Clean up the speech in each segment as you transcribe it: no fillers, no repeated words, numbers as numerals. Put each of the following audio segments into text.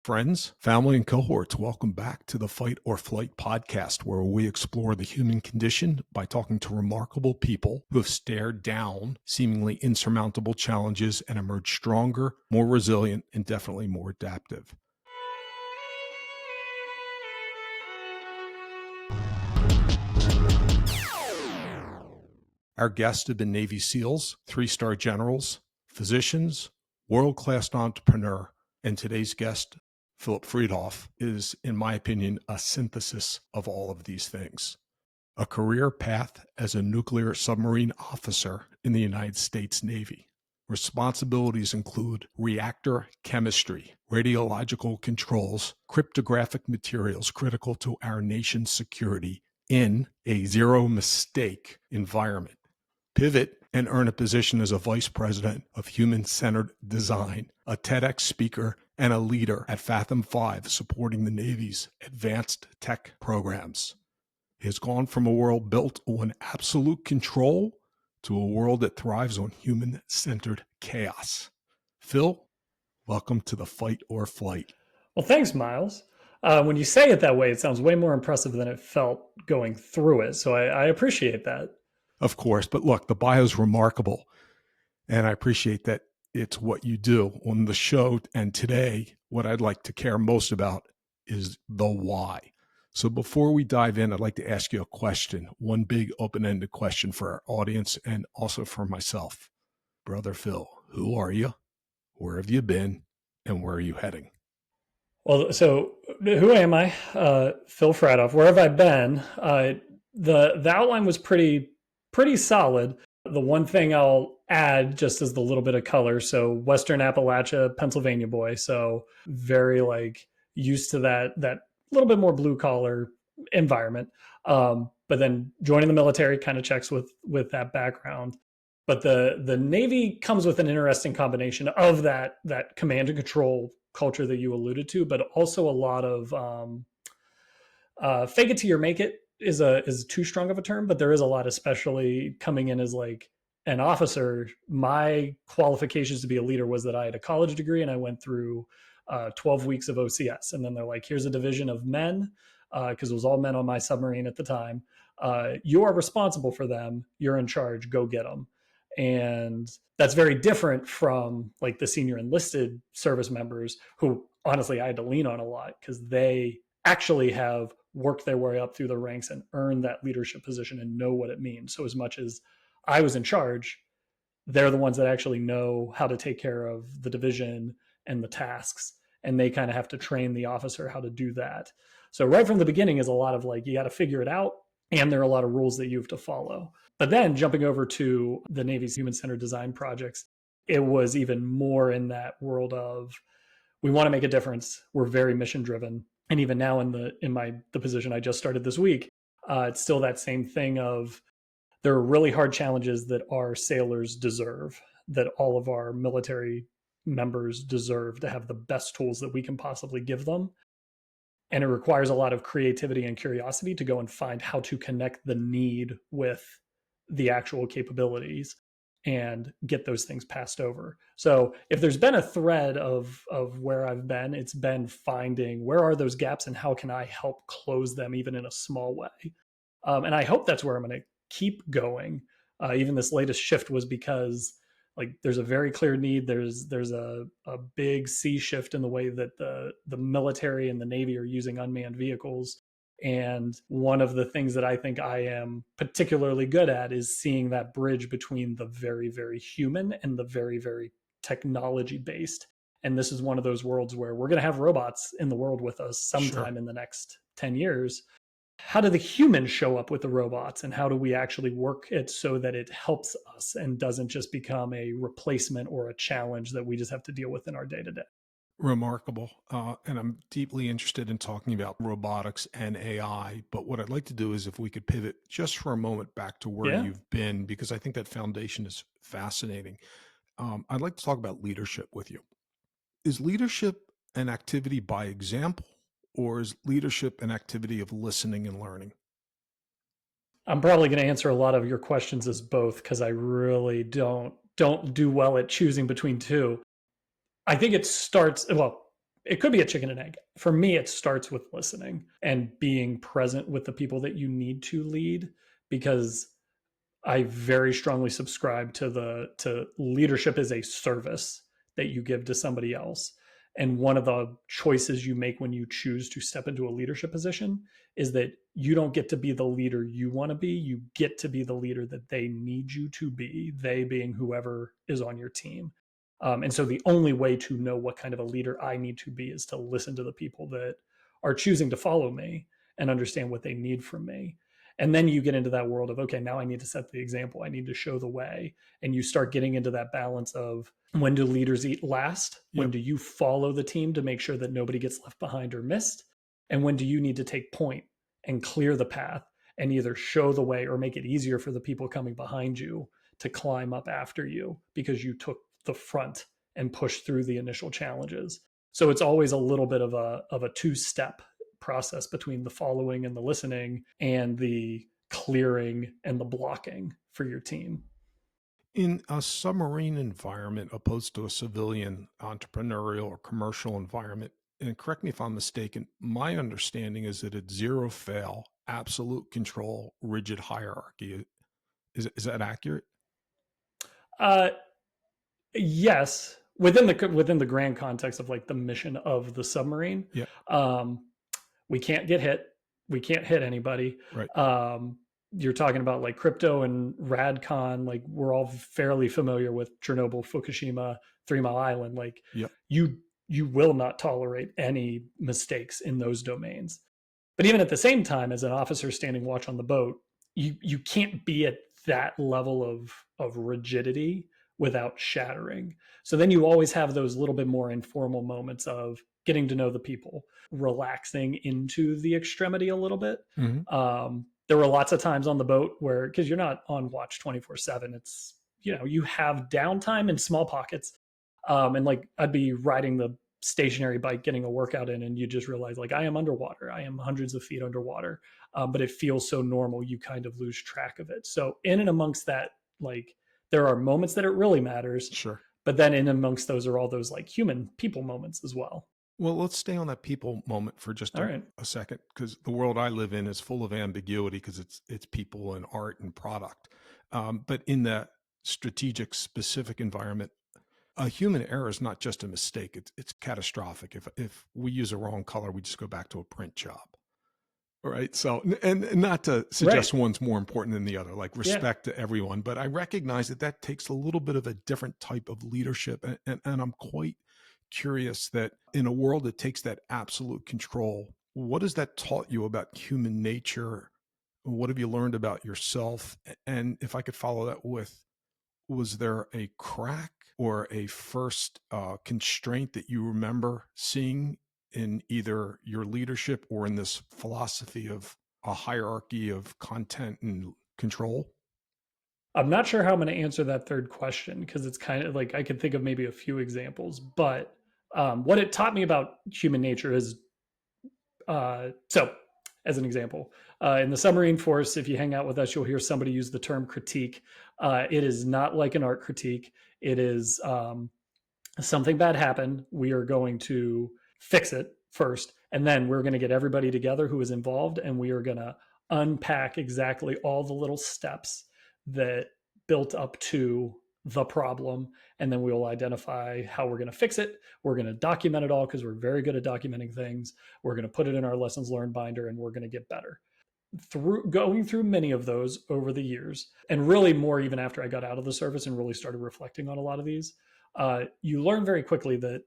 Friends, family, and cohorts, welcome back to the Fight or Flight podcast, where we explore the human condition by talking to remarkable people who have stared down seemingly insurmountable challenges and emerged stronger, more resilient, and definitely more adaptive. Our guests have been Navy SEALs, three-star generals, physicians, world-class entrepreneur, and today's guest, Philip Freidhoff, is, in my opinion, a synthesis of all of these things. A career path as a nuclear submarine officer in the United States Navy. Responsibilities include reactor chemistry, radiological controls, cryptographic materials critical to our nation's security in a zero-mistake environment. Pivot and earn a position as a vice president of human-centered design, a TEDx speaker, and a leader at Fathom 5 supporting the Navy's advanced tech programs. He has gone from a world built on absolute control to a world that thrives on human-centered chaos. Phil, welcome to the Fight or Flight. Well, thanks, Miles. When you say it that way, it sounds way more impressive than it felt going through it. So I appreciate that. Of course, but look, the bio is remarkable, and I appreciate that it's what you do on the show. And today, what I'd like to care most about is the why. So before we dive in, I'd like to ask you a question, one big open-ended question for our audience and also for myself. Brother Phil, who are you? Where have you been? And where are you heading? Well, so who am I? Phil Freidhoff. Where have I been? The outline was pretty solid. The one thing I'll add just as the little bit of color. So Western Appalachia, Pennsylvania boy. So very used to that little bit more blue collar environment. But then joining the military kind of checks with that background. But the Navy comes with an interesting combination of that command and control culture that you alluded to, but also a lot of fake it till you make it is too strong of a term, but there is a lot, especially coming in as like an officer. My qualifications to be a leader was that I had a college degree and I went through 12 weeks of OCS. And then they're like, here's a division of men, because it was all men on my submarine at the time. You are responsible for them. You're in charge. Go get them. And that's very different from like the senior enlisted service members who honestly I had to lean on a lot because they actually have worked their way up through the ranks and earned that leadership position and know what it means. So as much as I was in charge, they're the ones that actually know how to take care of the division and the tasks. And they kind of have to train the officer how to do that. So right from the beginning is a lot of like, you got to figure it out. And there are a lot of rules that you have to follow. But then jumping over to the Navy's human-centered design projects, it was even more in that world of, we want to make a difference. We're very mission driven. And even now in the position I just started this week, it's still that same thing of there are really hard challenges that our sailors deserve, that all of our military members deserve to have the best tools that we can possibly give them. And it requires a lot of creativity and curiosity to go and find how to connect the need with the actual capabilities and get those things passed over. So if there's been a thread of where I've been, it's been finding where are those gaps and how can I help close them even in a small way. And I hope that's where I'm going to keep going. Even this latest shift was because like there's a very clear need. There's a big sea shift in the way that the military and the Navy are using unmanned vehicles. And one of the things that I think I am particularly good at is seeing that bridge between the very, very human and the very, very technology based. And this is one of those worlds where we're going to have robots in the world with us sometime in the next 10 years. How do the humans show up with the robots and how do we actually work it so that it helps us and doesn't just become a replacement or a challenge that we just have to deal with in our day to day? Remarkable. And I'm deeply interested in talking about robotics and AI. But what I'd like to do is if we could pivot just for a moment back to where you've been, because I think that foundation is fascinating. I'd like to talk about leadership with you. Is leadership an activity by example, or is leadership an activity of listening and learning? I'm probably going to answer a lot of your questions as both because I really don't do well at choosing between two. I think it starts, well, it could be a chicken and egg. For me, it starts with listening and being present with the people that you need to lead, because I very strongly subscribe to leadership as a service that you give to somebody else. And one of the choices you make when you choose to step into a leadership position is that you don't get to be the leader you want to be. You get to be the leader that they need you to be, they being whoever is on your team. And so the only way to know what kind of a leader I need to be is to listen to the people that are choosing to follow me and understand what they need from me. And then you get into that world of, okay, now I need to set the example. I need to show the way. And you start getting into that balance of, when do leaders eat last? When Yep. do you follow the team to make sure that nobody gets left behind or missed? And when do you need to take point and clear the path and either show the way or make it easier for the people coming behind you to climb up after you because you took the front and pushed through the initial challenges? So it's always a little bit of a two-step process between the following and the listening and the clearing and the blocking for your team. In a submarine environment opposed to a civilian, entrepreneurial, or commercial environment, and correct me if I'm mistaken, my understanding is that it's zero fail, absolute control, rigid hierarchy. Is that accurate? Uh, yes, within the grand context of like the mission of the submarine. Yeah. We can't get hit. We can't hit anybody. Right. You're talking about like crypto and radcon. Like, we're all fairly familiar with Chernobyl, Fukushima, 3 Mile Island. Like, Yep. you will not tolerate any mistakes in those domains. But even at the same time, as an officer standing watch on the boat, you can't be at that level of rigidity without shattering. So then you always have those little bit more informal moments of getting to know the people, relaxing into the extremity a little bit. Mm-hmm. There were lots of times on the boat where, because you're not on watch 24/7, it's, you have downtime in small pockets. And like, I'd be riding the stationary bike getting a workout in, and you just realize, like, I am underwater, I am hundreds of feet underwater. But it feels so normal, you kind of lose track of it. So in and amongst that, like, there are moments that it really matters, Sure. but then in amongst those are all those like human people moments as well. Well, let's stay on that people moment for just All right. a second, because the world I live in is full of ambiguity because it's people and art and product. But in the strategic, specific environment, a human error is not just a mistake; it's catastrophic. If we use a wrong color, we just go back to a print job. Right. So, and not to suggest Right. one's more important than the other, like Yeah. respect to everyone, but I recognize that takes a little bit of a different type of leadership. And I'm quite curious that in a world that takes that absolute control, what has that taught you about human nature? What have you learned about yourself? And if I could follow that with, was there a crack or a first constraint that you remember seeing in either your leadership or in this philosophy of a hierarchy of content and control? I'm not sure how I'm going to answer that third question, because it's kind of like, I could think of maybe a few examples, but what it taught me about human nature is, so as an example, in the submarine force, if you hang out with us, you'll hear somebody use the term critique. It is not like an art critique. It is something bad happened. We are going to fix it first, and then we're going to get everybody together who is involved, and we are going to unpack exactly all the little steps that built up to the problem, and then we will identify how we're going to fix it. We're going to document it all, because we're very good at documenting things. We're going to put it in our lessons learned binder, and we're going to get better. Through going through many of those over the years, and really more even after I got out of the service and really started reflecting on a lot of these, you learn very quickly that,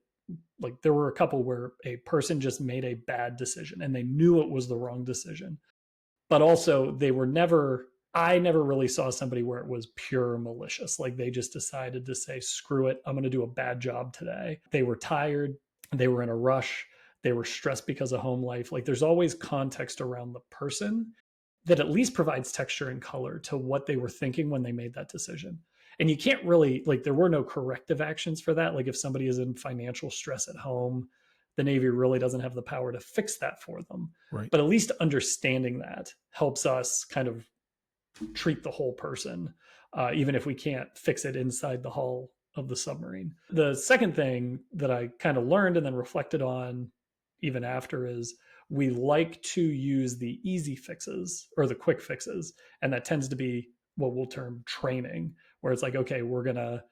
like, there were a couple where a person just made a bad decision and they knew it was the wrong decision, but also I never really saw somebody where it was pure malicious. Like, they just decided to say, screw it, I'm going to do a bad job today. They were tired, they were in a rush, they were stressed because of home life. Like, there's always context around the person that at least provides texture and color to what they were thinking when they made that decision. And you can't really, like, there were no corrective actions for that. Like, if somebody is in financial stress at home, the Navy really doesn't have the power to fix that for them. Right. But at least understanding that helps us kind of treat the whole person, even if we can't fix it inside the hull of the submarine. The second thing that I kind of learned and then reflected on even after is we like to use the easy fixes or the quick fixes, and that tends to be what we'll term training, where it's like, okay, we're gonna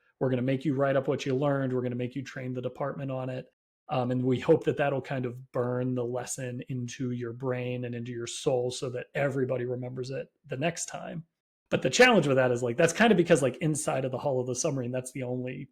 make you write up what you learned, we're gonna make you train the department on it, and we hope that that'll kind of burn the lesson into your brain and into your soul so that everybody remembers it the next time. But the challenge with that is like that's kind of because like inside of the hull of the submarine, that's the only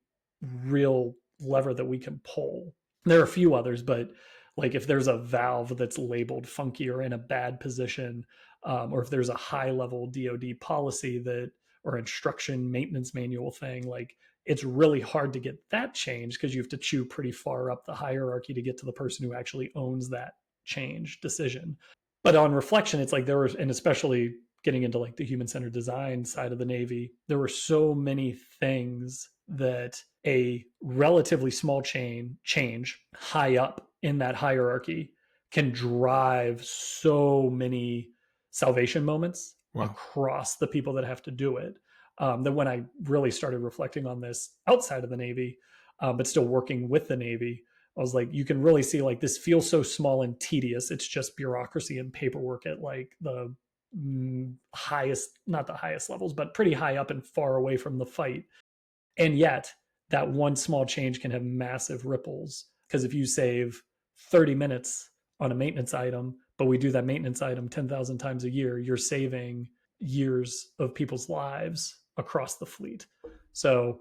real lever that we can pull. There are a few others, but like if there's a valve that's labeled funky or in a bad position, or if there's a high level DoD policy that or instruction maintenance manual thing, like it's really hard to get that changed because you have to chew pretty far up the hierarchy to get to the person who actually owns that change decision. But on reflection, it's like there were, and especially getting into like the human centered design side of the Navy, there were so many things that a relatively small change high up in that hierarchy can drive so many salvation moments across the people that have to do it. That when I really started reflecting on this outside of the Navy, but still working with the Navy, I was like, you can really see like this feels so small and tedious. It's just bureaucracy and paperwork at like the highest, not the highest levels, but pretty high up and far away from the fight. And yet, that one small change can have massive ripples. Because if you save 30 minutes on a maintenance item, but we do that maintenance item 10,000 times a year, you're saving years of people's lives across the fleet. So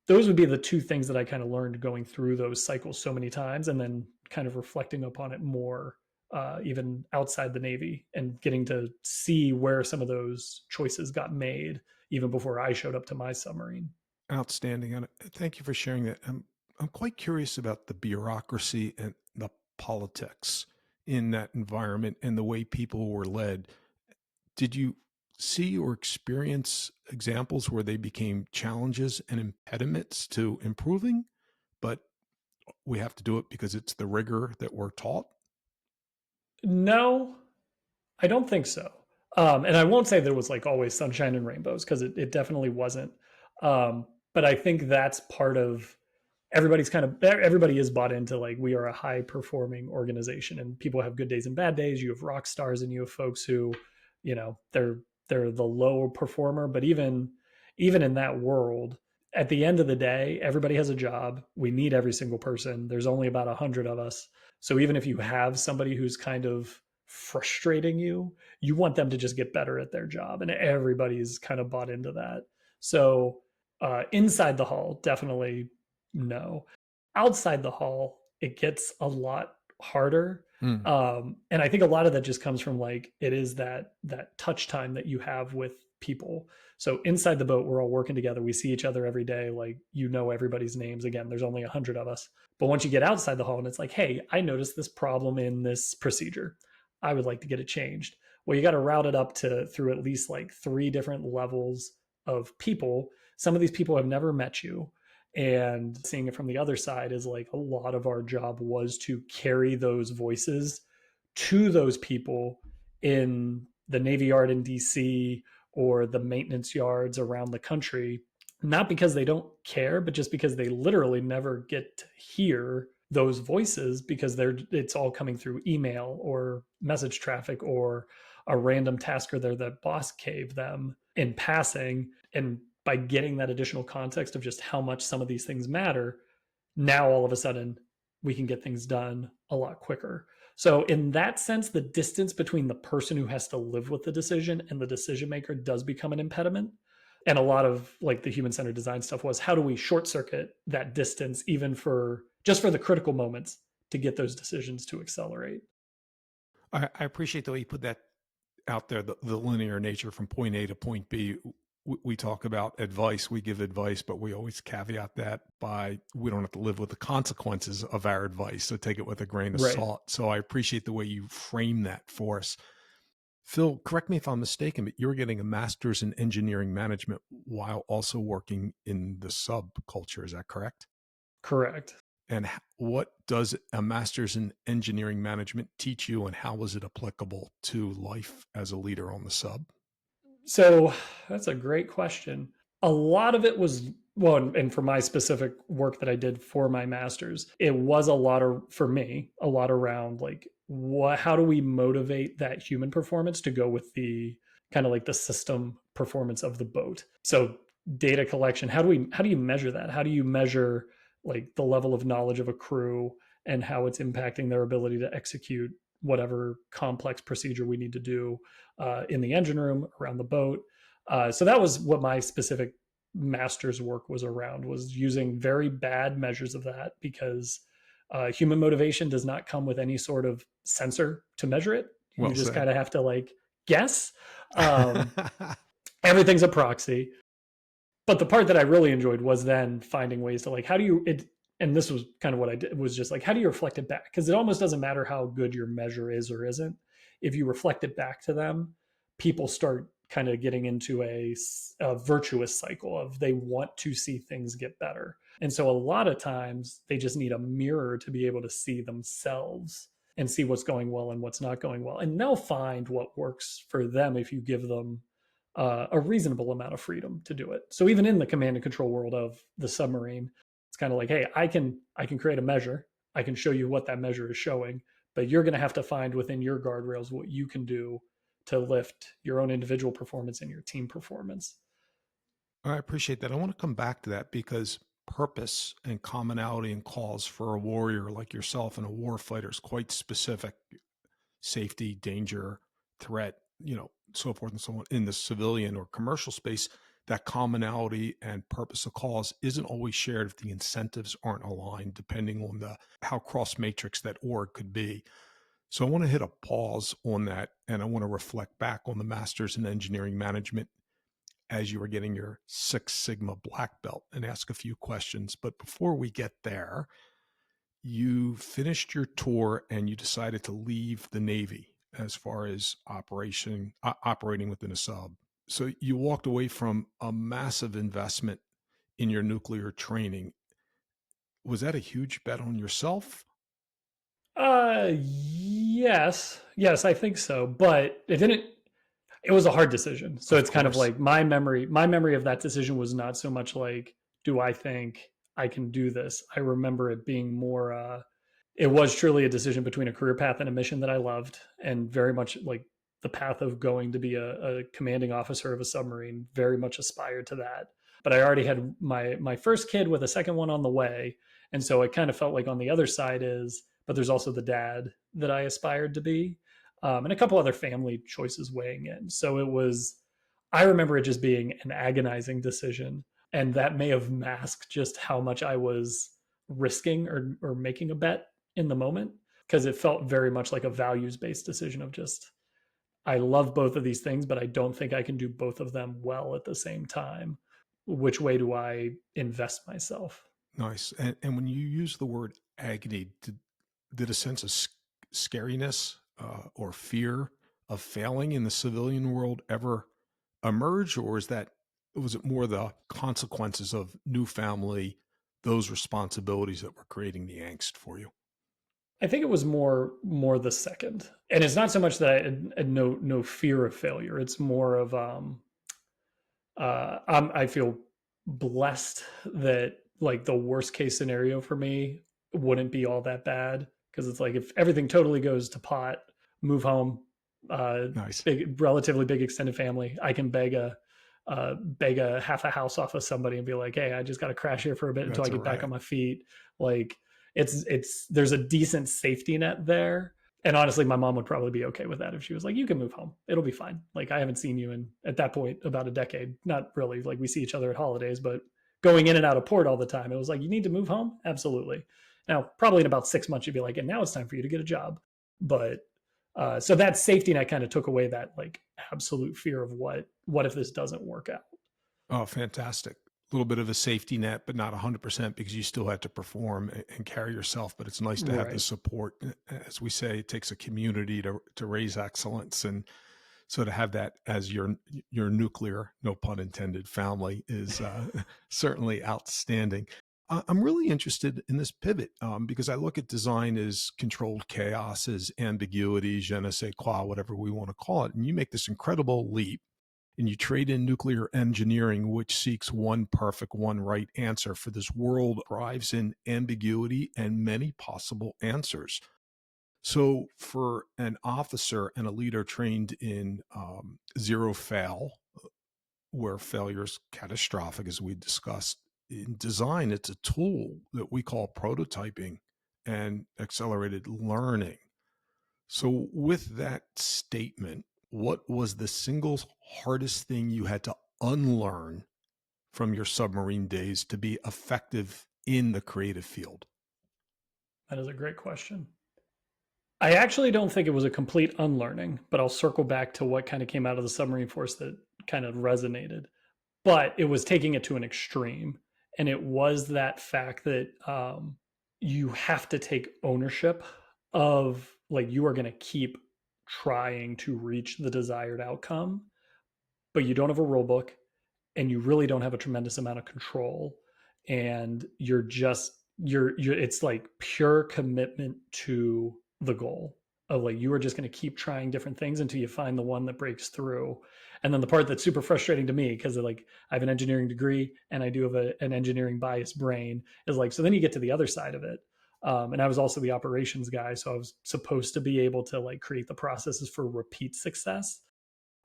those would be the two things that I kind of learned going through those cycles so many times and then kind of reflecting upon it more, even outside the Navy and getting to see where some of those choices got made even before I showed up to my submarine. Outstanding. And thank you for sharing that. I'm quite curious about the bureaucracy and the politics in that environment and the way people were led. Did you see or experience examples where they became challenges and impediments to improving, but we have to do it because it's the rigor that we're taught? No, I don't think so. And I won't say that it was like always sunshine and rainbows because it definitely wasn't. But I think that's part of everybody is bought into like we are a high performing organization and people have good days and bad days. You have rock stars and you have folks who, they're the low performer. But even in that world, at the end of the day, everybody has a job. We need every single person. There's only about 100 of us. So even if you have somebody who's kind of frustrating you, you want them to just get better at their job. And everybody's kind of bought into that. So inside the hull, definitely no. Outside the hull, it gets a lot harder. And I think a lot of that just comes from like it is that touch time that you have with people. So inside the boat, we're all working together. We see each other every day. Like everybody's names. Again, there's only 100 of us. But once you get outside the hull and it's like, hey, I noticed this problem in this procedure. I would like to get it changed. Well, you got to route it up to through at least like 3 different levels of people. Some of these people have never met you. And seeing it from the other side is like a lot of our job was to carry those voices to those people in the Navy Yard in DC or the maintenance yards around the country, not because they don't care, but just because they literally never get to hear those voices because it's all coming through email or message traffic or a random tasker there that boss gave them in passing. And by getting that additional context of just how much some of these things matter, now all of a sudden we can get things done a lot quicker. So in that sense, the distance between the person who has to live with the decision and the decision maker does become an impediment. And a lot of like the human centered design stuff was how do we short circuit that distance even for the critical moments to get those decisions to accelerate. I appreciate the way you put that out there, the linear nature from point A to point B. We talk about advice, we give advice, but we always caveat that by we don't have to live with the consequences of our advice. So take it with a grain of salt. So I appreciate the way you frame that for us. Phil, correct me if I'm mistaken, but you're getting a master's in engineering management while also working in the subculture. Is that correct? Correct. And what does a master's in engineering management teach you, and how was it applicable to life as a leader on the sub? So that's a great question. A lot of it was well, and for my specific work that I did for my master's, it was a lot of, for me, a lot around like how do we motivate that human performance to go with the kind of like the system performance of the boat. So data collection, how do you measure that? How do you measure like the level of knowledge of a crew and how it's impacting their ability to execute whatever complex procedure we need to do in the engine room, around the boat. So that was what my specific master's work was around, was using very bad measures of that, because human motivation does not come with any sort of sensor to measure it. You Well just said. kind of have to like guess. Um, Everything's a proxy. But the part that I really enjoyed was then finding ways to like, how do you it, and this was kind of what I did, was just like, how do you reflect it back? Because it almost doesn't matter how good your measure is or isn't. If you reflect it back to them, people start kind of getting into a virtuous cycle of they want to see things get better. And so a lot of times they just need a mirror to be able to see themselves and see what's going well and what's not going well. And they'll find what works for them if you give them a reasonable amount of freedom to do it. So even in the command and control world of the submarine, it's kind of like, hey, I can create a measure. I can show you what that measure is showing, but you're going to have to find within your guardrails what you can do to lift your own individual performance and your team performance. I appreciate that. I want to come back to that because purpose and commonality and cause for a warrior like yourself and a war fighter is quite specific. Safety, danger, threat, so forth and so on. In the civilian or commercial space, that commonality and purpose of cause isn't always shared if the incentives aren't aligned, depending on how cross matrix that org could be. So I want to hit a pause on that, and I want to reflect back on the master's in engineering management as you were getting your Six Sigma black belt and ask a few questions. But before we get there, you finished your tour and you decided to leave the Navy as far as operating within a sub. So you walked away from a massive investment in your nuclear training. Was that a huge bet on yourself? Yes, I think so. But it didn't. It was a hard decision. So Of it's kind of course. like my memory of that decision was not so much like, do I think I can do this? I remember it being more it was truly a decision between a career path and a mission that I loved, and very much like the path of going to be a commanding officer of a submarine, very much aspired to that. But I already had my first kid with a second one on the way. And so it kind of felt like on the other side is, but there's also the dad that I aspired to be, and a couple other family choices weighing in. So it was, I remember it just being an agonizing decision. And that may have masked just how much I was risking or making a bet in the moment, because it felt very much like a values based decision of just, I love both of these things, but I don't think I can do both of them well at the same time. Which way do I invest myself? Nice. And when you use the word agony, did a sense of scariness or fear of failing in the civilian world ever emerge, or was it more the consequences of new family, those responsibilities that were creating the angst for you? I think it was more the second, and it's not so much that I had no fear of failure. It's more of I feel blessed that like the worst case scenario for me wouldn't be all that bad, because it's like if everything totally goes to pot, move home, Nice. relatively big extended family, I can beg a half a house off of somebody and be like, hey, I just got to crash here for a bit until That's I all get back right. on my feet. Like it's there's a decent safety net there. And honestly, my mom would probably be okay with that if she was like, you can move home. It'll be fine. Like, I haven't seen you in, at that point, about a decade. Not really. Like, we see each other at holidays, but going in and out of port all the time, it was like, you need to move home? Absolutely. Now, probably in about 6 months, you'd be like, and now it's time for you to get a job. But so that safety net kind of took away that like absolute fear of what if this doesn't work out? Oh, fantastic. A little bit of a safety net, but not 100% because you still had to perform and carry yourself. But it's nice to have the Right. support. As we say, it takes a community to raise excellence. And so to have that as your nuclear, no pun intended, family is certainly outstanding. I'm really interested in this pivot because I look at design as controlled chaos, as ambiguity, je ne sais quoi, whatever we want to call it. And you make this incredible leap and you trade in nuclear engineering, which seeks one perfect, one right answer, for this world thrives in ambiguity and many possible answers. So, for an officer and a leader trained in zero fail, where failure is catastrophic, as we discussed, in design, it's a tool that we call prototyping and accelerated learning. So, with that statement, what was the single hardest thing you had to unlearn from your submarine days to be effective in the creative field? That is a great question. I actually don't think it was a complete unlearning, but I'll circle back to what kind of came out of the submarine force that kind of resonated. But it was taking it to an extreme. And it was that fact that you have to take ownership of, like, you are going to keep trying to reach the desired outcome, but you don't have a rule book and you really don't have a tremendous amount of control. And you're it's like pure commitment to the goal of, like, you are just going to keep trying different things until you find the one that breaks through. And then the part that's super frustrating to me, because like I have an engineering degree and I do have an engineering biased brain, is like, so then you get to the other side of it. And I was also the operations guy, so I was supposed to be able to like create the processes for repeat success.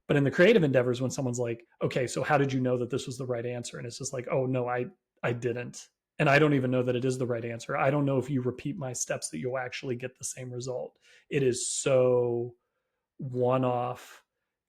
But in the creative endeavors, when someone's like, okay, so how did you know that this was the right answer? And it's just like, oh no, I didn't. And I don't even know that it is the right answer. I don't know if you repeat my steps that you'll actually get the same result. It is so one-off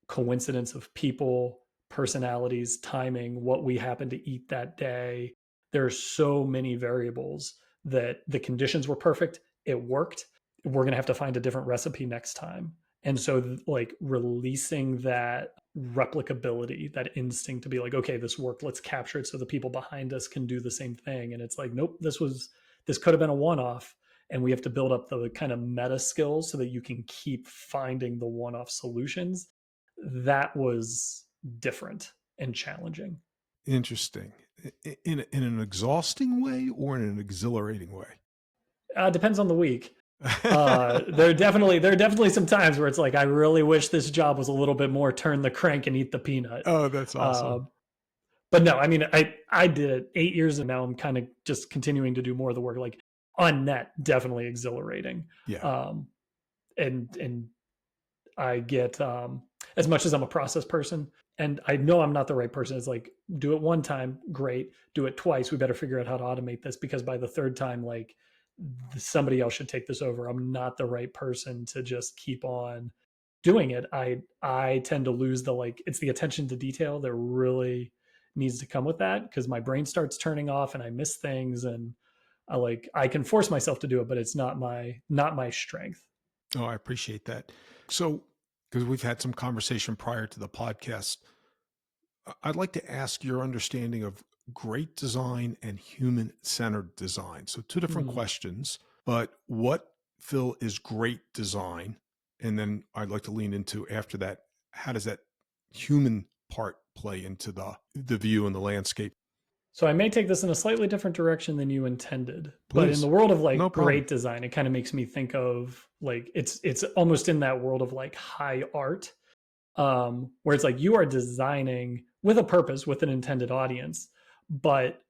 coincidence of people, personalities, timing, what we happen to eat that day. There are so many variables that the conditions were perfect. It worked. We're going to have to find a different recipe next time. And so, like, releasing that replicability, that instinct to be like, okay, this worked, let's capture it so the people behind us can do the same thing. And it's like, nope, this could have been a one-off. And we have to build up the kind of meta skills so that you can keep finding the one-off solutions. That was different and challenging. Interesting. In an exhausting way or in an exhilarating way? Depends on the week. There are definitely some times where it's like, I really wish this job was a little bit more turn the crank and eat the peanut. Oh, that's awesome. But no, I mean, I did it 8 years and now I'm kind of just continuing to do more of the work. Like, on net, definitely exhilarating. Yeah. And I get, as much as I'm a process person and I know I'm not the right person, it's like, do it one time, great. Do it twice, we better figure out how to automate this, because by the third time, like, somebody else should take this over. I'm not the right person to just keep on doing it. I tend to lose the, like, it's the attention to detail that really needs to come with that, because my brain starts turning off and I miss things, and I can force myself to do it, but it's not my strength. Oh, I appreciate that. So, because we've had some conversation prior to the podcast, I'd like to ask your understanding of great design and human-centered design. So, two different questions, but what, Phil, is great design? And then I'd like to lean into, after that, how does that human part play into the view and the landscape? So I may take this in a slightly different direction than you intended, but in Please. the world of, like, No problem. great design, it kind of makes me think of, like, it's almost in that world of like high art, where it's like you are designing with a purpose, with an intended audience, but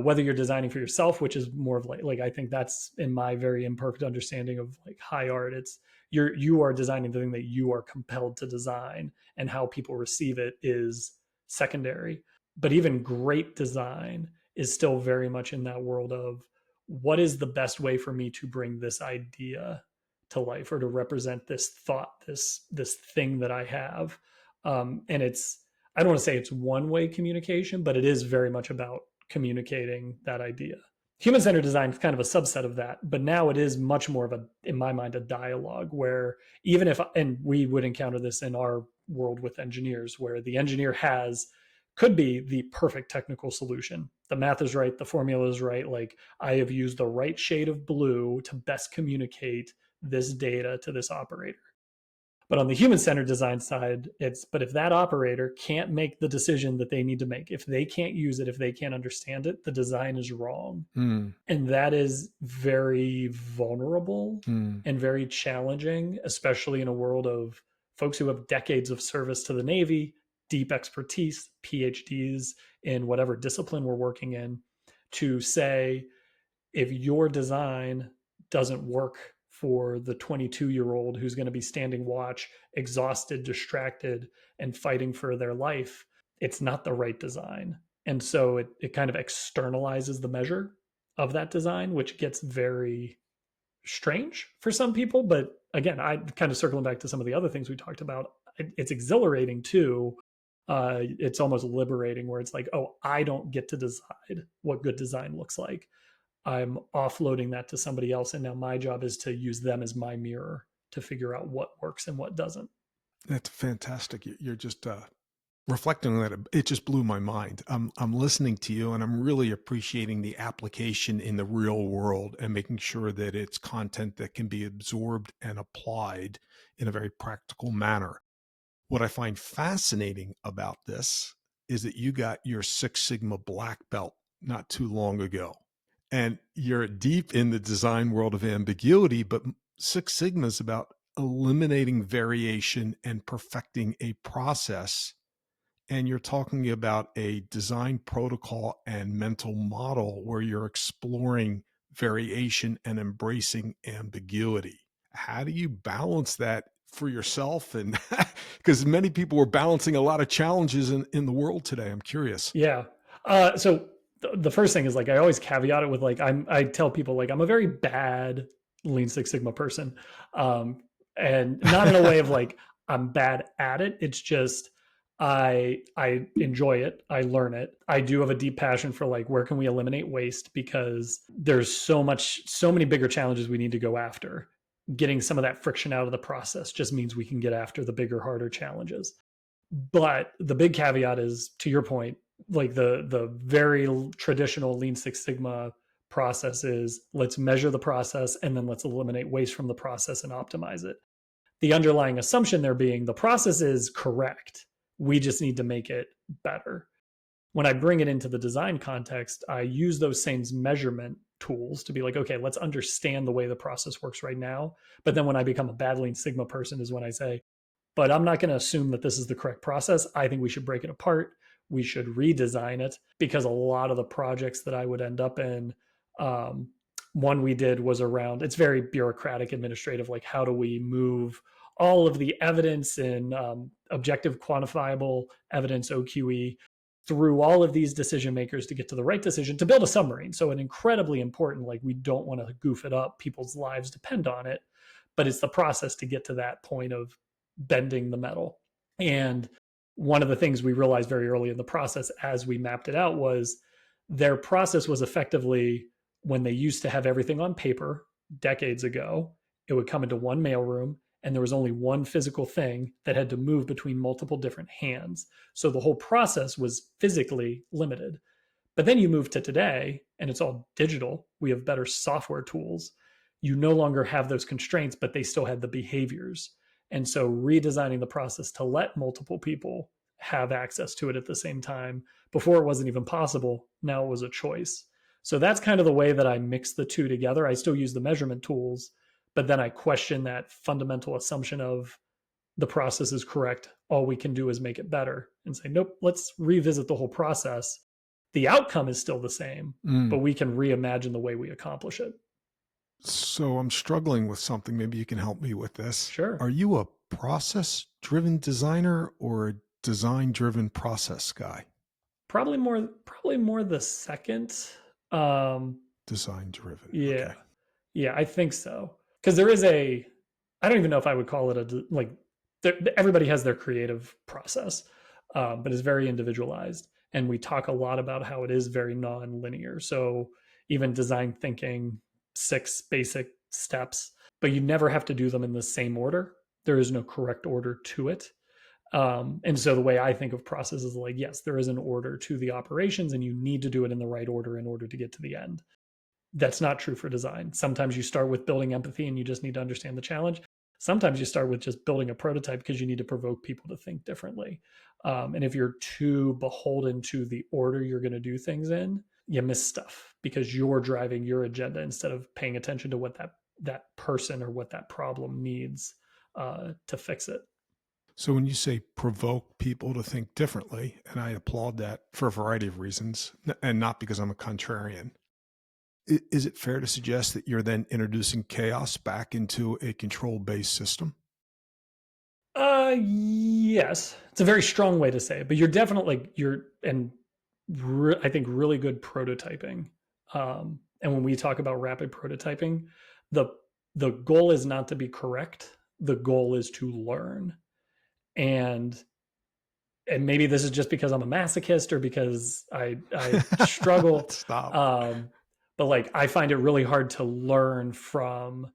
whether you're designing for yourself, which is more of like I think that's, in my very imperfect understanding of like high art, it's you are designing the thing that you are compelled to design, and how people receive it is secondary. But even great design is still very much in that world of, what is the best way for me to bring this idea to life, or to represent this thought, this thing that I have. And it's, I don't want to say it's one way communication, but it is very much about communicating that idea. Human centered design is kind of a subset of that, but now it is much more of a, in my mind, a dialogue where, even if, and we would encounter this in our world with engineers, where the engineer could be the perfect technical solution. The math is right, the formula is right. Like, I have used the right shade of blue to best communicate this data to this operator. But on the human centered design side, but if that operator can't make the decision that they need to make, if they can't use it, if they can't understand it, the design is wrong. And that is very vulnerable and very challenging, especially in a world of folks who have decades of service to the Navy, deep expertise, PhDs in whatever discipline we're working in, to say, if your design doesn't work for the 22-year-old who's going to be standing watch, exhausted, distracted, and fighting for their life, it's not the right design. And so it kind of externalizes the measure of that design, which gets very strange for some people. But again, I kind of circling back to some of the other things we talked about, it's exhilarating too. It's almost liberating where it's like, oh, I don't get to decide what good design looks like. I'm offloading that to somebody else. And now my job is to use them as my mirror to figure out what works and what doesn't. That's fantastic. You're just reflecting on that. It just blew my mind. I'm listening to you and I'm really appreciating the application in the real world and making sure that it's content that can be absorbed and applied in a very practical manner. What I find fascinating about this is that you got your Six Sigma black belt not too long ago. And you're deep in the design world of ambiguity, but Six Sigma is about eliminating variation and perfecting a process. And you're talking about a design protocol and mental model where you're exploring variation and embracing ambiguity. How do you balance that for yourself? And because many people are balancing a lot of challenges in the world today. I'm curious. Yeah. So the first thing is like I always caveat it with like I tell people like I'm a very bad Lean Six Sigma person, and not in a way of like I'm bad at it. It's just I enjoy it. I learn it. I do have a deep passion for like where can we eliminate waste because there's so many bigger challenges we need to go after. Getting some of that friction out of the process just means we can get after the bigger, harder challenges. But the big caveat is, to your point, like the very traditional Lean Six Sigma process is let's measure the process and then let's eliminate waste from the process and optimize it. The underlying assumption there being the process is correct. We just need to make it better. When I bring it into the design context, I use those same measurement tools to be like, okay, let's understand the way the process works right now. But then when I become a bad Lean Sigma person is when I say, but I'm not going to assume that this is the correct process. I think we should break it apart. We should redesign it because a lot of the projects that I would end up in, one we did was around, it's very bureaucratic, administrative, like how do we move all of the evidence in objective quantifiable evidence, OQE, through all of these decision makers to get to the right decision to build a submarine. So an incredibly important, like we don't want to goof it up. People's lives depend on it, but it's the process to get to that point of bending the metal. And one of the things we realized very early in the process as we mapped it out was their process was effectively when they used to have everything on paper decades ago, it would come into one mailroom and there was only one physical thing that had to move between multiple different hands. So the whole process was physically limited. But then you move to today and it's all digital. We have better software tools. You no longer have those constraints, but they still had the behaviors. And so redesigning the process to let multiple people have access to it at the same time. Before it wasn't even possible. Now it was a choice. So that's kind of the way that I mix the two together. I still use the measurement tools, but then I question that fundamental assumption of the process is correct. All we can do is make it better and say, nope, let's revisit the whole process. The outcome is still the same, but we can reimagine the way we accomplish it. So I'm struggling with something. Maybe you can help me with this. Sure. Are you a process-driven designer or a design-driven process guy? Probably more the second. Design-driven. Yeah. Okay. Yeah, I think so. Because I don't even know if I would call it like, everybody has their creative process, but it's very individualized. And we talk a lot about how it is very non-linear. So even design thinking, 6 basic steps, but you never have to do them in the same order. There is no correct order to it. And so the way I think of process is like, yes, there is an order to the operations and you need to do it in the right order in order to get to the end. That's not true for design. Sometimes you start with building empathy and you just need to understand the challenge. Sometimes you start with just building a prototype because you need to provoke people to think differently. And if you're too beholden to the order you're going to do things in, you miss stuff because you're driving your agenda instead of paying attention to what that person or what that problem needs to fix it. So when you say provoke people to think differently, and I applaud that for a variety of reasons, and not because I'm a contrarian, is it fair to suggest that you're then introducing chaos back into a control-based system? Yes, it's a very strong way to say it, but you're definitely and I think really good prototyping. And when we talk about rapid prototyping, the the goal is not to be correct. The goal is to learn. And maybe this is just because I'm a masochist or because I struggle. Stop. Um, but like I find it really hard to learn from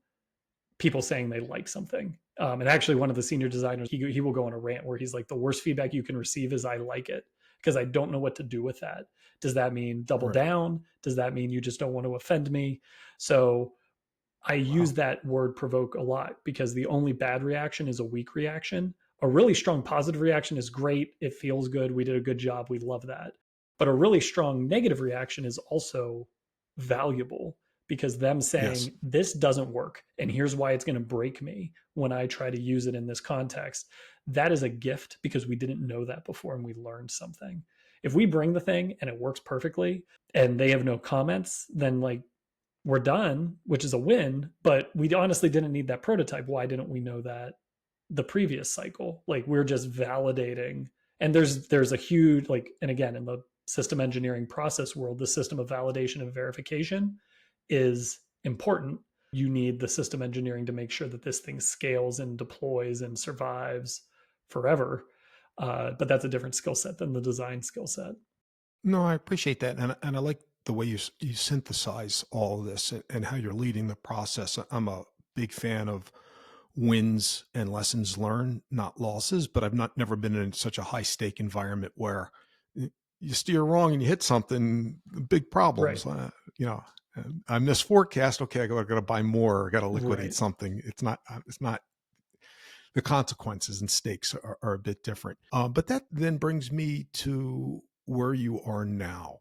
people saying they like something. And actually, one of the senior designers, he will go on a rant where he's like, the worst feedback you can receive is I like it because I don't know what to do with that. Does that mean double Right. down? Does that mean you just don't want to offend me? So I use Wow. that word provoke a lot because the only bad reaction is a weak reaction. A really strong positive reaction is great. It feels good. We did a good job. We love that. But a really strong negative reaction is also valuable because them Yes. saying, this doesn't work, and here's why it's going to break me when I try to use it in this context, that is a gift because we didn't know that before and we learned something. If we bring the thing and it works perfectly and they have no comments, then like we're done, which is a win, but we honestly didn't need that prototype. Why didn't we know that the previous cycle? Like we're just validating. And there's a huge like, and again, in the system engineering process world, the system of validation and verification is important. You need the system engineering to make sure that this thing scales and deploys and survives forever. But that's a different skill set than the design skill set. No, I appreciate that, and I like the way you synthesize all of this and how you're leading the process. I'm a big fan of wins and lessons learned, not losses. But I've not never been in such a high stake environment where you steer wrong and you hit something, big Right. problems. I missed forecast. Okay, I got to buy more. I got to liquidate Right. something. It's not. It's not. The consequences and stakes are a bit different. But that then brings me to where you are now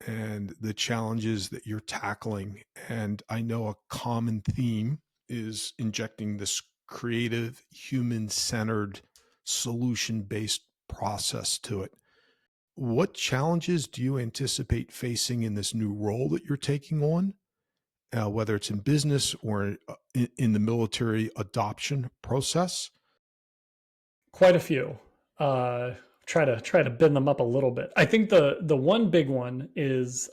and the challenges that you're tackling. And I know a common theme is injecting this creative, human centered, solution based process to it. What challenges do you anticipate facing in this new role that you're taking on, whether it's in business or in the military adoption process? Quite a few. Uh, try to bend them up a little bit. I think the one big one is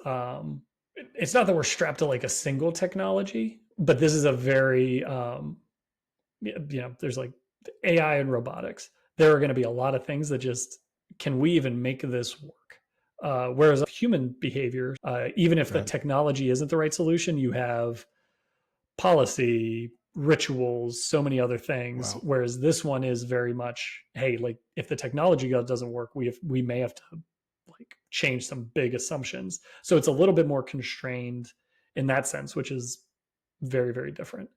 it's not that we're strapped to like a single technology, but this is a very there's like AI and robotics. There are going to be a lot of things that just can we even make this work? Whereas human behavior, even if the That technology isn't the right solution, you have policy, rituals, so many other things. wow. Whereas this one is very much, hey, like if the technology doesn't work, we may have to like change some big assumptions. So it's a little bit more constrained in that sense, which is very very different.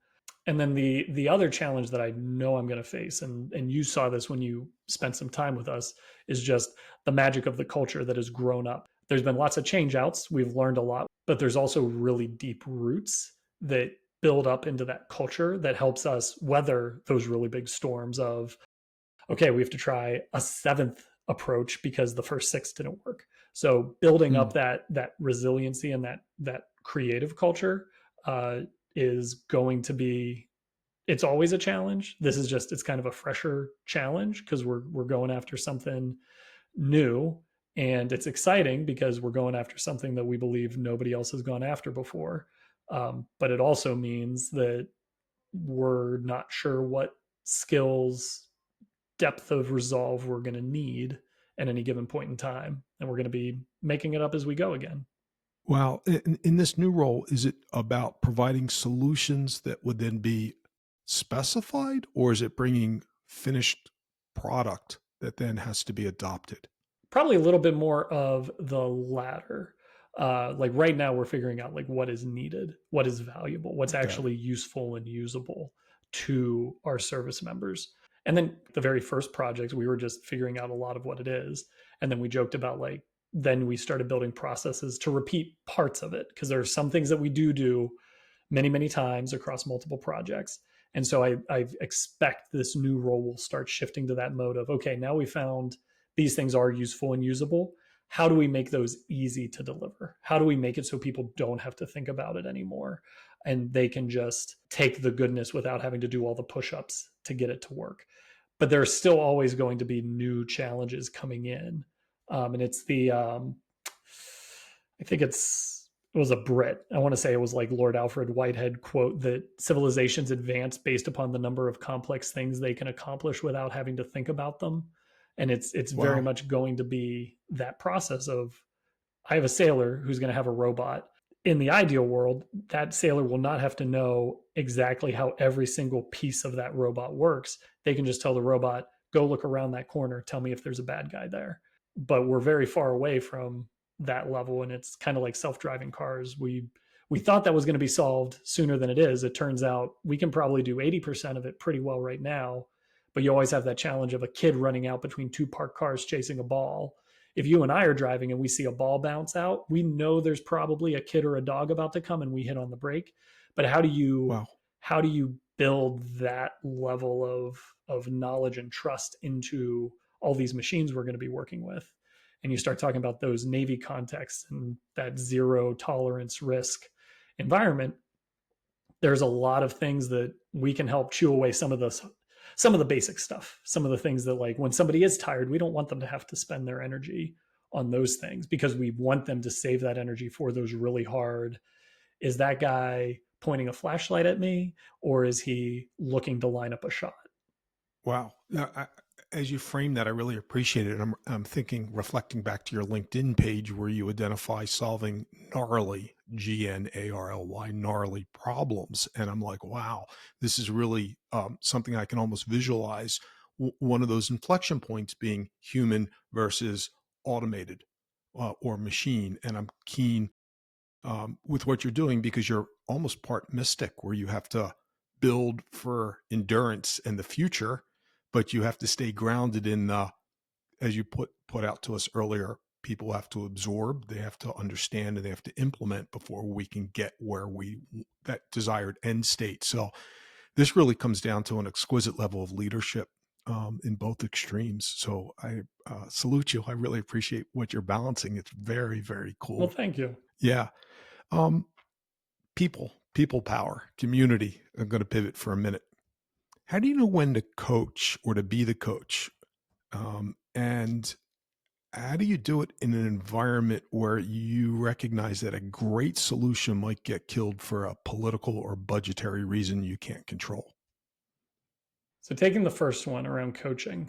And then the other challenge that I know I'm going to face, and you saw this when you spent some time with us, is just the magic of the culture that has grown up. There's been lots of change outs. We've learned a lot, but there's also really deep roots that build up into that culture that helps us weather those really big storms of, okay, we have to try a seventh approach because the first six didn't work. So building Hmm. up that resiliency and that creative culture is going to be, it's always a challenge. This is just, it's kind of a fresher challenge because we're going after something new, and it's exciting because we're going after something that we believe nobody else has gone after before. But it also means that we're not sure what skills, depth of resolve we're going to need at any given point in time, and we're going to be making it up as we go again. Well, in this new role, is it about providing solutions that would then be specified, or is it bringing finished product that then has to be adopted? Probably a little bit more of the latter. Like right now, we're figuring out like what is needed, what is valuable, what's Okay. actually useful and usable to our service members. And then the very first project, we were just figuring out a lot of what it is. And then we joked about like, then we started building processes to repeat parts of it because there are some things that we do many, many times across multiple projects. And so I expect this new role will start shifting to that mode of, okay, now we found these things are useful and usable. How do we make those easy to deliver? How do we make it so people don't have to think about it anymore and they can just take the goodness without having to do all the push-ups to get it to work? But there's still always going to be new challenges coming in. And it's I think it was a Brit. I want to say it was like Lord Alfred Whitehead quote that civilizations advance based upon the number of complex things they can accomplish without having to think about them. And it's very Wow. much going to be that process of, I have a sailor who's going to have a robot. In the ideal world, that sailor will not have to know exactly how every single piece of that robot works. They can just tell the robot, go look around that corner, tell me if there's a bad guy there. But we're very far away from that level, and it's kind of like self-driving cars. We thought that was going to be solved sooner than it is. It turns out we can probably do 80% of it pretty well right now, but you always have that challenge of a kid running out between two parked cars chasing a ball. If you and I are driving and we see a ball bounce out, we know there's probably a kid or a dog about to come and we hit on the brake. But Wow. how do you build that level of knowledge and trust into all these machines we're going to be working with? And you start talking about those Navy contexts and that zero tolerance risk environment. There's a lot of things that we can help chew away some of the basic stuff, some of the things that, like, when somebody is tired, we don't want them to have to spend their energy on those things because we want them to save that energy for those really hard. Is that guy pointing a flashlight at me, or is he looking to line up a shot? Wow. As you frame that, I really appreciate it. I'm thinking, reflecting back to your LinkedIn page where you identify solving gnarly, GNARLY, gnarly problems. And I'm like, wow, this is really something I can almost visualize. One of those inflection points being human versus automated or machine. And I'm keen with what you're doing because you're almost part mystic where you have to build for endurance and the future, but you have to stay grounded in the, as you put out to us earlier, people have to absorb, they have to understand, and they have to implement before we can get where that desired end state. So this really comes down to an exquisite level of leadership in both extremes. So I salute you. I really appreciate what you're balancing. It's very, very Well, cool. thank you. Yeah. Um, people power, community. I'm going to pivot for a minute. How do you know when to coach or to be the coach? And how do you do it in an environment where you recognize that a great solution might get killed for a political or budgetary reason you can't control? So taking the first one around coaching,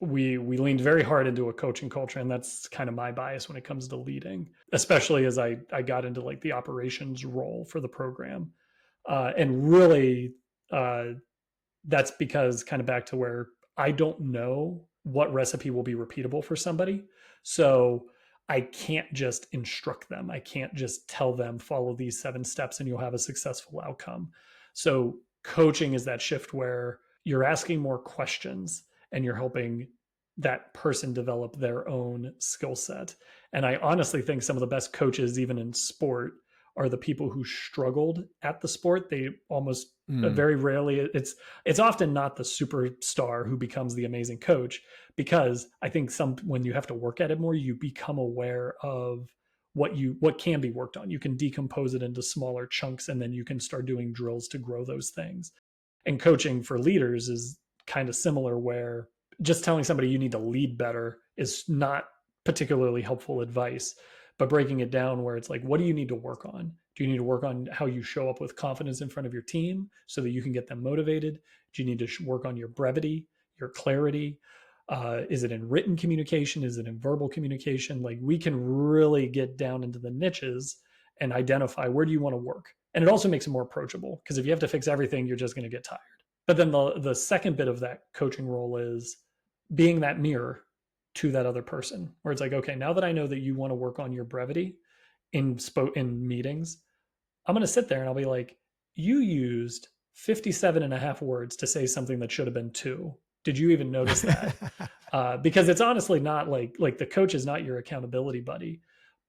we leaned very hard into a coaching culture, and that's kind of my bias when it comes to leading, especially as I got into like the operations role for the program, and really uh, that's because, kind of back to where I don't know what recipe will be repeatable for somebody, so I can't just instruct them. I can't just tell them follow these 7 steps and you'll have a successful outcome. So coaching is that shift where you're asking more questions and you're helping that person develop their own skill set. And I honestly think some of the best coaches, even in sport, are the people who struggled at the sport. They almost Mm, very rarely, it's often not the superstar who becomes the amazing coach, because I think when you have to work at it more, you become aware of what can be worked on. You can decompose it into smaller chunks, and then you can start doing drills to grow those things. And coaching for leaders is kind of similar, where just telling somebody you need to lead better is not particularly helpful advice, but breaking it down where it's like, what do you need to work on? Do you need to work on how you show up with confidence in front of your team so that you can get them motivated? Do you need to work on your brevity, your clarity? Is it in written communication? Is it in verbal communication? Like, we can really get down into the niches and identify where do you want to work. And it also makes it more approachable, because if you have to fix everything, you're just going to get tired. But then the second bit of that coaching role is being that mirror to that other person, where it's like, okay, now that I know that you want to work on your brevity in meetings, I'm going to sit there and I'll be like, you used 57 and a half words to say something that should have been 2. Did you even notice that? Because it's honestly not like the coach is not your accountability buddy,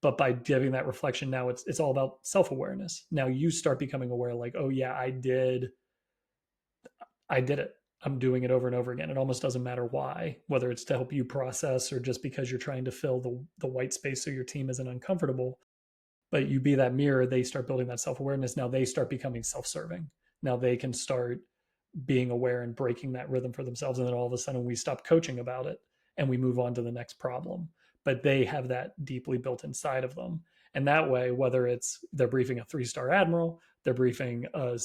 but by giving that reflection, now it's all about self-awareness. Now you start becoming aware, like, oh yeah, I did I did it. I'm doing it over and over again. It almost doesn't matter why, whether it's to help you process or just because you're trying to fill the white space so your team isn't uncomfortable. But you be that mirror, they start building that self awareness. Now they start becoming self serving. Now they can start being aware and breaking that rhythm for themselves. And then all of a sudden we stop coaching about it and we move on to the next problem. But they have that deeply built inside of them. And that way, whether it's they're briefing a 3-star admiral, they're briefing a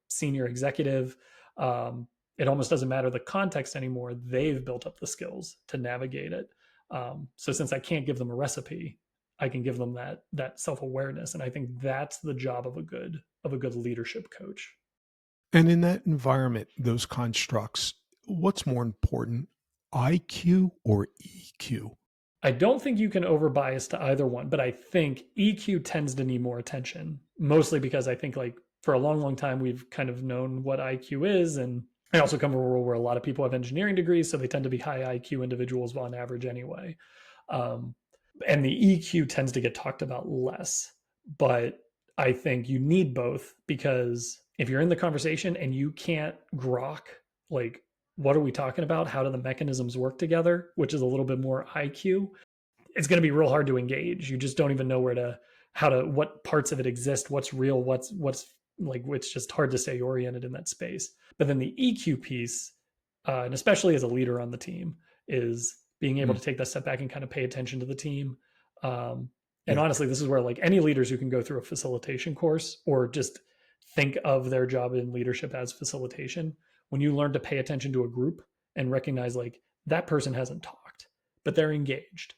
senior executive, it almost doesn't matter the context anymore. They've built up the skills to navigate it. So since I can't give them a recipe, I can give them that self-awareness. And I think that's the job of a good leadership coach. And in that environment, those constructs, what's more important, IQ or EQ? I don't think you can overbias to either one, but I think EQ tends to need more attention, mostly because I think like for a long, long time, we've kind of known what IQ is. And I also come from a world where a lot of people have engineering degrees, so they tend to be high IQ individuals on average anyway. Um, and the EQ tends to get talked about less, but I think you need both because if you're in the conversation and you can't grok, like, what are we talking about? How do the mechanisms work together? Which is a little bit more IQ. It's going to be real hard to engage. You just don't even know what parts of it exist, what's real, what's like, it's just hard to stay oriented in that space. But then the EQ piece, and especially as a leader on the team, is being able to take that step back and kind of pay attention to the team. And honestly, this is where like any leaders who can go through a facilitation course or just think of their job in leadership as facilitation, when you learn to pay attention to a group and recognize like that person hasn't talked, but they're engaged.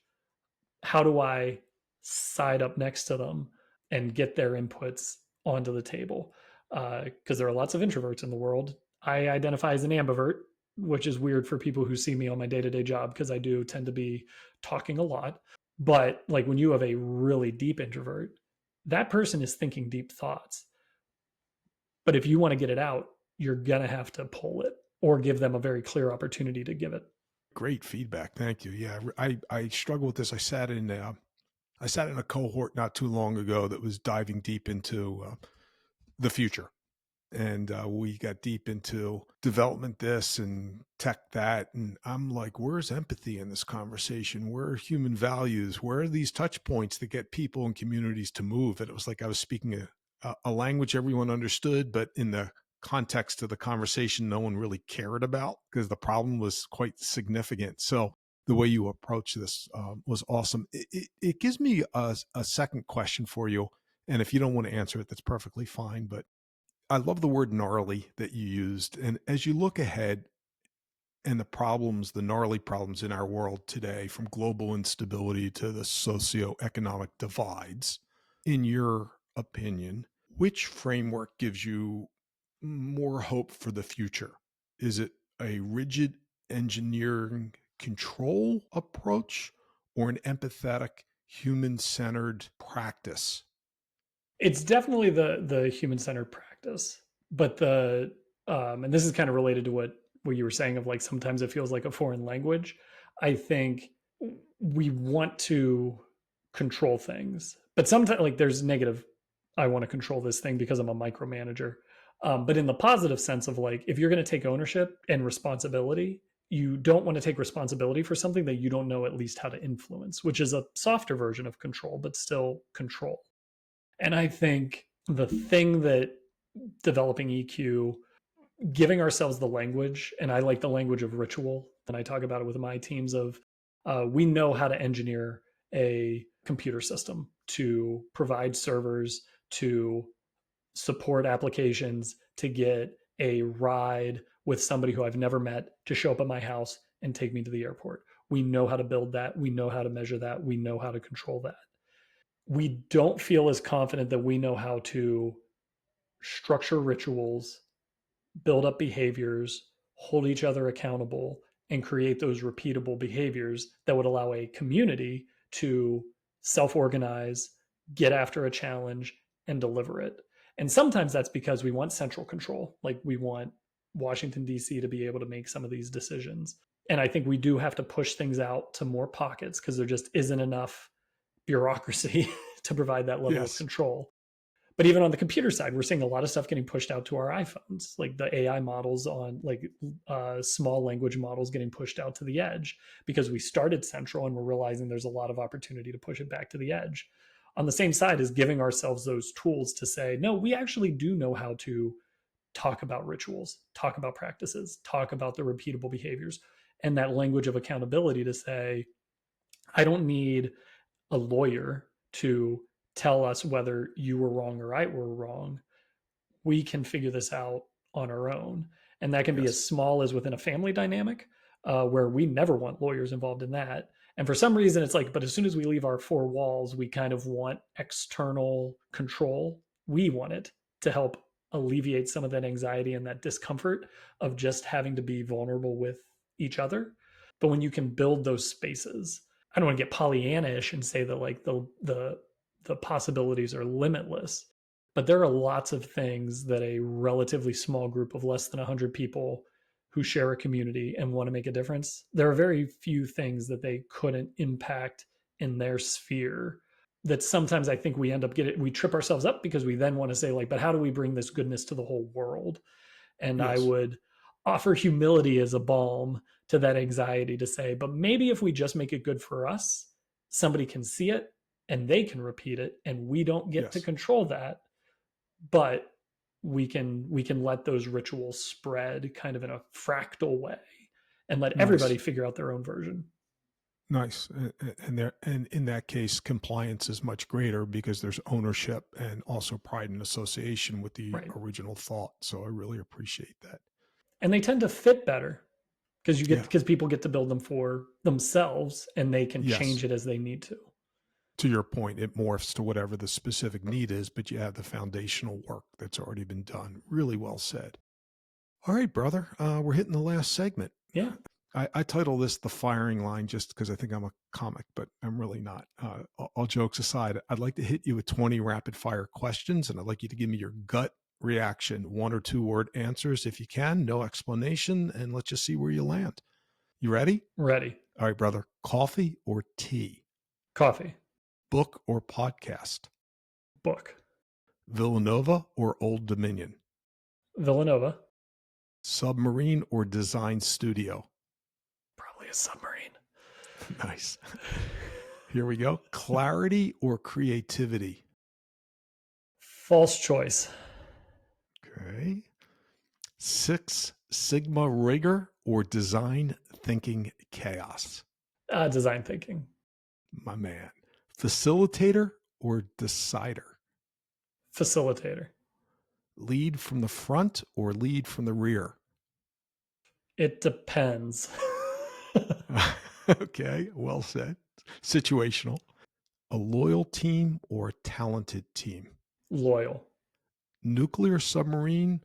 How do I side up next to them and get their inputs onto the table? Because there are lots of introverts in the world. I identify as an ambivert, which is weird for people who see me on my day-to-day job because I do tend to be talking a lot. But like when you have a really deep introvert, that person is thinking deep thoughts. But if you want to get it out, you're going to have to pull it or give them a very clear opportunity to give it. Great feedback. Thank you. Yeah, I struggle with this. I sat in a cohort not too long ago that was diving deep into the future. And we got deep into development this and tech that. And I'm like, where's empathy in this conversation? Where are human values? Where are these touch points that get people and communities to move? And it was like I was speaking a language everyone understood, but in the context of the conversation, no one really cared about because the problem was quite significant. So the way you approach this was awesome. It gives me a second question for you. And if you don't want to answer it, that's perfectly fine. But I love the word gnarly that you used. And as you look ahead and the gnarly problems in our world today, from global instability to the socioeconomic divides, in your opinion, which framework gives you more hope for the future? Is it a rigid engineering control approach or an empathetic, human-centered practice? It's definitely the human centered practice, but and this is kind of related to what you were saying of like sometimes it feels like a foreign language. I think we want to control things, but sometimes like there's negative. I want to control this thing because I'm a micromanager. But in the positive sense of like if you're going to take ownership and responsibility, you don't want to take responsibility for something that you don't know at least how to influence, which is a softer version of control, but still control. And I think the thing that developing EQ, giving ourselves the language, and I like the language of ritual, and I talk about it with my teams of we know how to engineer a computer system to provide servers, to support applications, to get a ride with somebody who I've never met to show up at my house and take me to the airport. We know how to build that. We know how to measure that. We know how to control that. We don't feel as confident that we know how to structure rituals, build up behaviors, hold each other accountable, and create those repeatable behaviors that would allow a community to self organize, get after a challenge, and deliver it. And sometimes that's because we want central control, like we want Washington, D.C. to be able to make some of these decisions. And I think we do have to push things out to more pockets because there just isn't enough bureaucracy to provide that level of Yes. control. But even on the computer side, we're seeing a lot of stuff getting pushed out to our iPhones, like the AI models on like small language models getting pushed out to the edge because we started central and we're realizing there's a lot of opportunity to push it back to the edge. On the same side is giving ourselves those tools to say, no, we actually do know how to talk about rituals, talk about practices, talk about the repeatable behaviors, and that language of accountability to say, I don't need a lawyer to tell us whether you were wrong or I were wrong. We can figure this out on our own. And that can be Yes. as small as within a family dynamic, where we never want lawyers involved in that. And for some reason, it's like, but as soon as we leave our four walls, we kind of want external control. We want it to help alleviate some of that anxiety and that discomfort of just having to be vulnerable with each other. But when you can build those spaces, I don't want to get Pollyanna-ish and say that like the possibilities are limitless, but there are lots of things that a relatively small group of less than 100 people who share a community and want to make a difference, there are very few things that they couldn't impact in their sphere that sometimes I think we end up we trip ourselves up because we then want to say like, but how do we bring this goodness to the whole world? And I Yes. would offer humility as a balm to that anxiety to say, but maybe if we just make it good for us, somebody can see it and they can repeat it and we don't get to Yes. control that, but we can let those rituals spread kind of in a fractal way and let everybody Nice. figure out their own version. Nice. And in that case, compliance is much greater because there's ownership and also pride and association with the Right. original thought. So I really appreciate that. And they tend to fit better Yeah. because people get to build them for themselves and they can Yes. change it as they need to. To your point, it morphs to whatever the specific need is, but you have the foundational work that's already been done. Really well said. All right, brother. We're hitting the last segment. Yeah. I title this the firing line just because I think I'm a comic, but I'm really not. All jokes aside, I'd like to hit you with 20 rapid fire questions, and I'd like you to give me your gut reaction, 1 or 2 word answers if you can, no explanation, and let's just see where you land. You ready? Ready. All right, brother. Coffee or tea? Coffee. Book or podcast? Book. Villanova or Old Dominion? Villanova. Submarine or design studio? Probably a submarine. Nice. Here we go. Clarity or creativity? False choice. Okay. Six Sigma rigor or design thinking chaos? Design thinking. My man. Facilitator or decider? Facilitator. Lead from the front or lead from the rear? It depends. Okay, well said. Situational. A loyal team or a talented team? Loyal. Nuclear submarine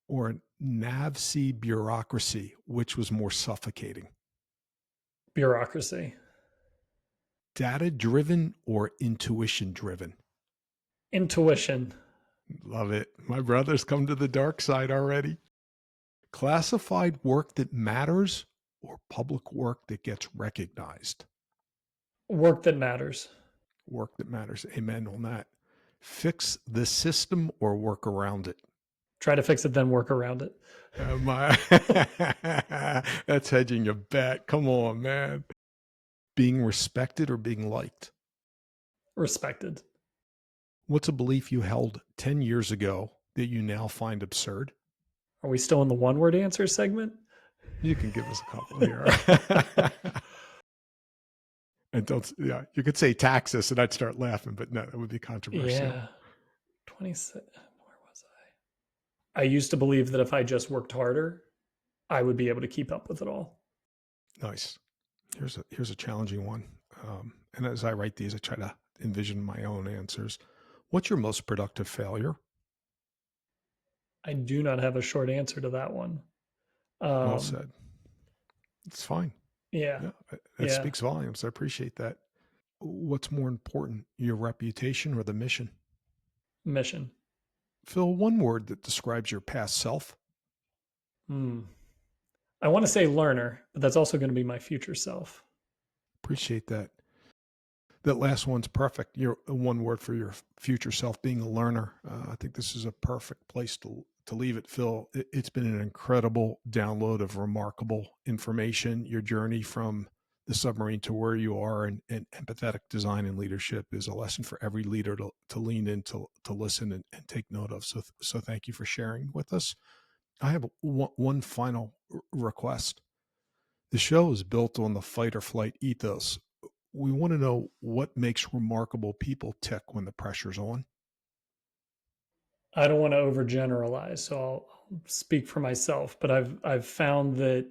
or a NAVC bureaucracy, which was more suffocating? Bureaucracy. Data driven or intuition driven? Intuition. Love it. My brother's come to the dark side already. Classified work that matters or public work that gets recognized? Work that matters. Work that matters. Amen on that. Fix the system or work around it? Try to fix it, then work around it. My that's hedging your bet. Come on, man. Being respected or being liked? Respected. What's a belief you held 10 years ago that you now find absurd? Are we still in the one word answer segment? You can give us a couple here. And don't, yeah, you could say taxes and I'd start laughing, but no, that would be controversial. Yeah. 26. Where was I? I used to believe that if I just worked harder, I would be able to keep up with it all. Nice. Here's a challenging one. And as I write these, I try to envision my own answers. What's your most productive failure? I do not have a short answer to that one. Well said. It's fine. Yeah. Yeah, that Yeah. speaks volumes. I appreciate that. What's more important, your reputation or the mission? Mission. Phil, one word that describes your past self. I want to say learner, but that's also going to be my future self. Appreciate that. That last one's perfect. You're one word for your future self, being a learner. I think this is a perfect place to leave it, Phil. It's been an incredible download of remarkable information. Your journey from the submarine to where you are, and empathetic design and leadership is a lesson for every leader to lean in, to listen and take note of. So thank you for sharing with us. I have one final request. The show is built on the fight or flight ethos. We want to know what makes remarkable people tick when the pressure's on. I don't want to overgeneralize, so I'll speak for myself. But I've found that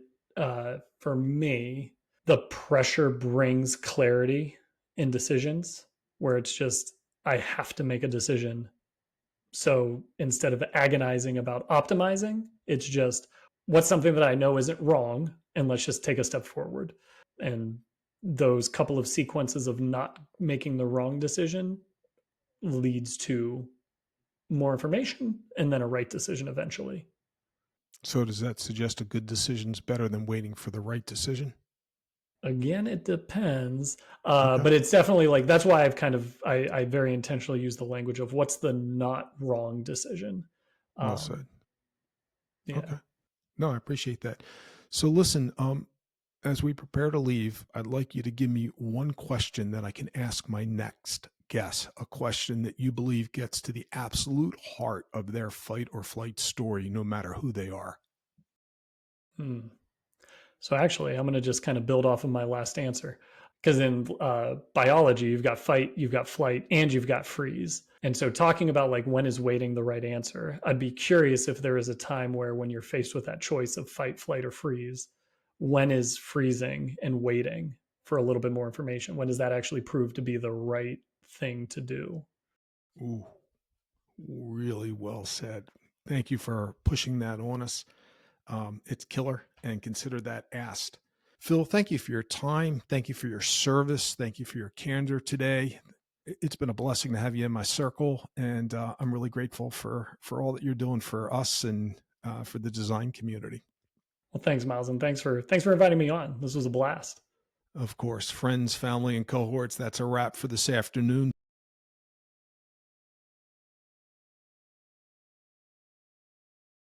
for me, the pressure brings clarity in decisions, where it's just I have to make a decision. So instead of agonizing about optimizing, it's just what's something that I know isn't wrong, and let's just take a step forward. And those couple of sequences of not making the wrong decision leads to more information and then a right decision eventually. So does that suggest a good decision's better than waiting for the right decision? Again, it depends, Okay. but it's definitely like that's why I very intentionally use the language of what's the not wrong decision. Well said. Yeah. Okay. No, I appreciate that. So listen, as we prepare to leave, I'd like you to give me one question that I can ask my next guest, a question that you believe gets to the absolute heart of their fight or flight story, no matter who they are. Hmm. So actually, I'm going to just kind of build off of my last answer. Because in biology, you've got fight, you've got flight, and you've got freeze. And so, talking about like when is waiting the right answer, I'd be curious if there is a time where, when you're faced with that choice of fight, flight, or freeze, when is freezing and waiting for a little bit more information? When does that actually prove to be the right thing to do? Ooh, really well said. Thank you for pushing that on us. It's killer, and consider that asked. Phil, thank you for your time. Thank you for your service. Thank you for your candor today. It's been a blessing to have you in my circle, and I'm really grateful for all that you're doing for us and for the design community. Well, thanks, Miles, and thanks for inviting me on. This was a blast. Of course, friends, family, and cohorts, that's a wrap for this afternoon.